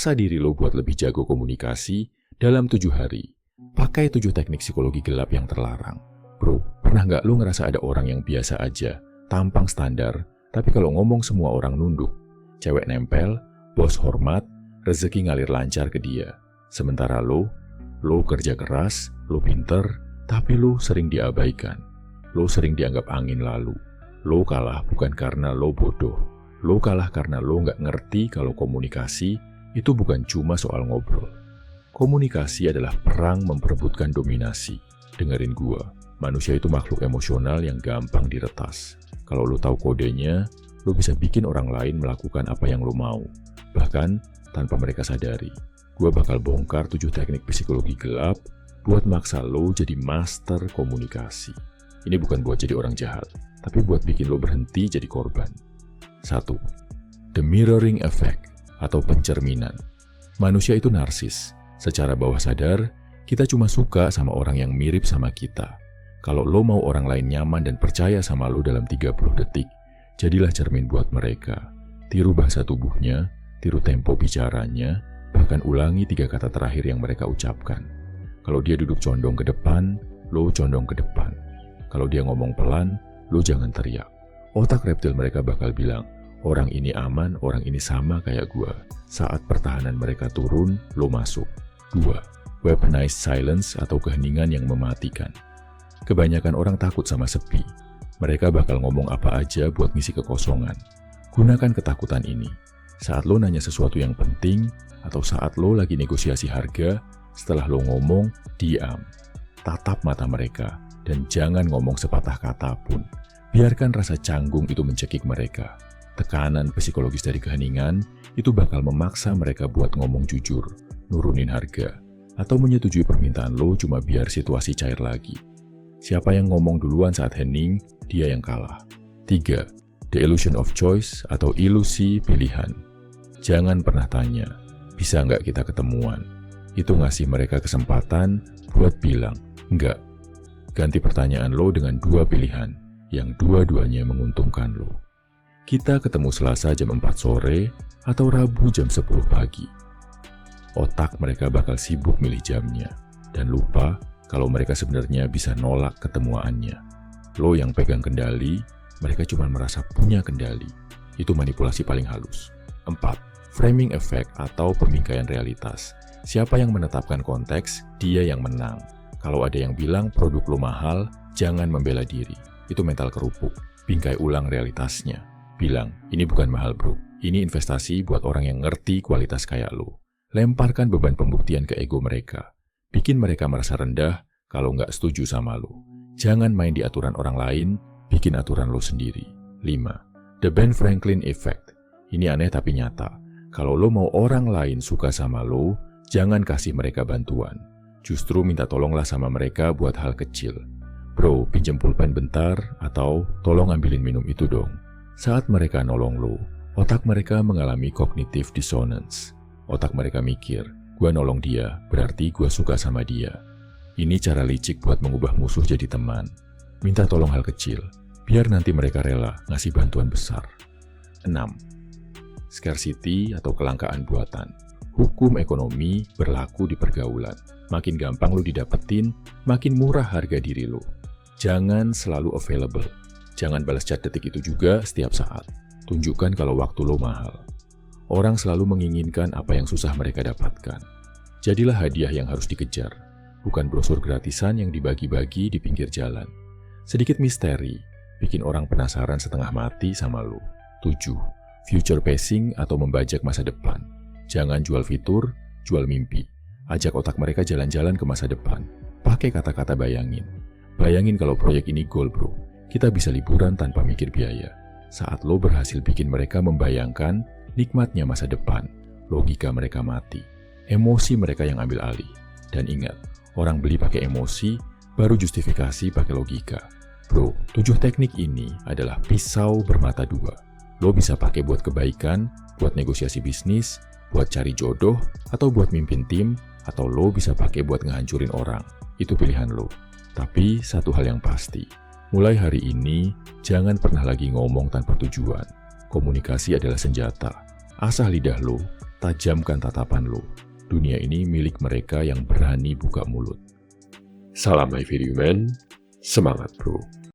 Paksa diri lo buat lebih jago komunikasi dalam 7 hari. Pakai 7 teknik psikologi gelap yang terlarang. Bro, pernah nggak lo ngerasa ada orang yang biasa aja, tampang standar, tapi kalau ngomong semua orang nunduk? Cewek nempel, bos hormat, rezeki ngalir lancar ke dia. Sementara lo kerja keras, lo pinter, tapi lo sering diabaikan. Lo sering dianggap angin lalu. Lo kalah bukan karena lo bodoh. Lo kalah karena lo nggak ngerti kalau komunikasi itu bukan cuma soal ngobrol. Komunikasi adalah perang memperebutkan dominasi. Dengerin gua, manusia itu makhluk emosional yang gampang diretas. Kalau lo tahu kodenya, lo bisa bikin orang lain melakukan apa yang lo mau. Bahkan tanpa mereka sadari. Gua bakal bongkar 7 teknik psikologi gelap buat maksa lo jadi master komunikasi. Ini bukan buat jadi orang jahat, tapi buat bikin lo berhenti jadi korban. 1. The mirroring effect atau pencerminan. Manusia itu narsis. Secara bawah sadar, kita cuma suka sama orang yang mirip sama kita. Kalau lo mau orang lain nyaman dan percaya sama lo dalam 30 detik, jadilah cermin buat mereka. Tiru bahasa tubuhnya, tiru tempo bicaranya, bahkan ulangi 3 kata terakhir yang mereka ucapkan. Kalau dia duduk condong ke depan, lo condong ke depan. Kalau dia ngomong pelan, lo jangan teriak. Otak reptil mereka bakal bilang, orang ini aman, orang ini sama kayak gua. Saat pertahanan mereka turun, lo masuk. 2. Weaponized silence atau keheningan yang mematikan. Kebanyakan orang takut sama sepi. Mereka bakal ngomong apa aja buat ngisi kekosongan. Gunakan ketakutan ini. Saat lo nanya sesuatu yang penting, atau saat lo lagi negosiasi harga, setelah lo ngomong, diam. Tatap mata mereka, dan jangan ngomong sepatah kata pun. Biarkan rasa canggung itu mencekik mereka. Tekanan psikologis dari keheningan itu bakal memaksa mereka buat ngomong jujur, nurunin harga, atau menyetujui permintaan lo cuma biar situasi cair lagi. Siapa yang ngomong duluan saat hening, dia yang kalah. 3. The illusion of choice atau ilusi pilihan. Jangan pernah tanya, bisa nggak kita ketemuan? Itu ngasih mereka kesempatan buat bilang, enggak. Ganti pertanyaan lo dengan 2 pilihan, yang dua-duanya menguntungkan lo. Kita ketemu Selasa jam 4 sore atau Rabu jam 10 pagi. Otak mereka bakal sibuk milih jamnya dan lupa kalau mereka sebenarnya bisa nolak ketemuannya. Lo yang pegang kendali, mereka cuma merasa punya kendali. Itu manipulasi paling halus. 4. Framing effect atau pembingkaian realitas. Siapa yang menetapkan konteks, dia yang menang. Kalau ada yang bilang produk lo mahal, jangan membela diri. Itu mental kerupuk. Bingkai ulang realitasnya. Bilang, ini bukan mahal bro, ini investasi buat orang yang ngerti kualitas kayak lo. Lemparkan beban pembuktian ke ego mereka. Bikin mereka merasa rendah kalau nggak setuju sama lo. Jangan main di aturan orang lain, bikin aturan lo sendiri. 5. The Ben Franklin Effect. Ini aneh tapi nyata. Kalau lo mau orang lain suka sama lo, jangan kasih mereka bantuan. Justru minta tolonglah sama mereka buat hal kecil. Bro, pinjem pulpen bentar, atau tolong ambilin minum itu dong. Saat mereka nolong lo, otak mereka mengalami cognitive dissonance. Otak mereka mikir, gua nolong dia, berarti gua suka sama dia. Ini cara licik buat mengubah musuh jadi teman. Minta tolong hal kecil, biar nanti mereka rela ngasih bantuan besar. 6. Scarcity atau kelangkaan buatan. Hukum ekonomi berlaku di pergaulan. Makin gampang lo didapetin, makin murah harga diri lo. Jangan selalu available. Jangan balas chat detik itu juga setiap saat. Tunjukkan kalau waktu lo mahal. Orang selalu menginginkan apa yang susah mereka dapatkan. Jadilah hadiah yang harus dikejar, bukan brosur gratisan yang dibagi-bagi di pinggir jalan. Sedikit misteri, bikin orang penasaran setengah mati sama lo. 7. Future pacing atau membajak masa depan. Jangan jual fitur, jual mimpi. Ajak otak mereka jalan-jalan ke masa depan. Pakai kata-kata bayangin. Bayangin kalau proyek ini goal bro. Kita bisa liburan tanpa mikir biaya. Saat lo berhasil bikin mereka membayangkan nikmatnya masa depan, logika mereka mati. Emosi mereka yang ambil alih. Dan ingat, orang beli pakai emosi, baru justifikasi pakai logika. Bro, 7 teknik ini adalah pisau bermata 2. Lo bisa pakai buat kebaikan, buat negosiasi bisnis, buat cari jodoh, atau buat mimpin tim, atau lo bisa pakai buat ngehancurin orang. Itu pilihan lo. Tapi satu hal yang pasti, mulai hari ini, jangan pernah lagi ngomong tanpa tujuan. Komunikasi adalah senjata. Asah lidah lo, tajamkan tatapan lo. Dunia ini milik mereka yang berani buka mulut. Salam My Value Man, semangat bro.